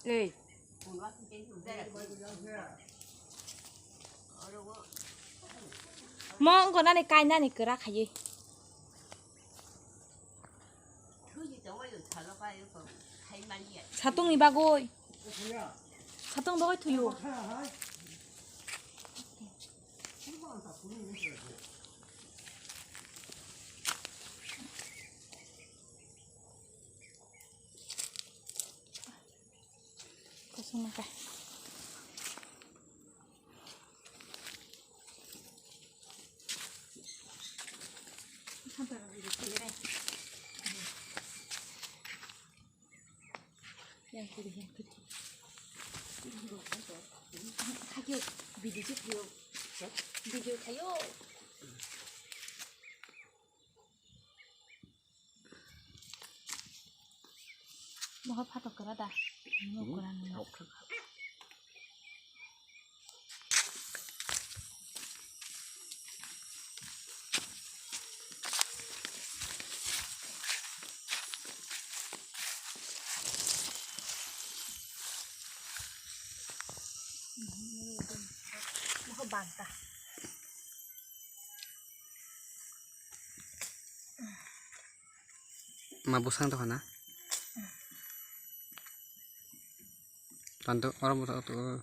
네. mong con này cay nha này cứ ra khai gì 사똥 이바고 사똥 넣어 투요 고생하다 가요 비디오 비디오 가요 뭐가 파도 그러다 먹고라는 거 nó banta mabusang to kana tanto orang buta to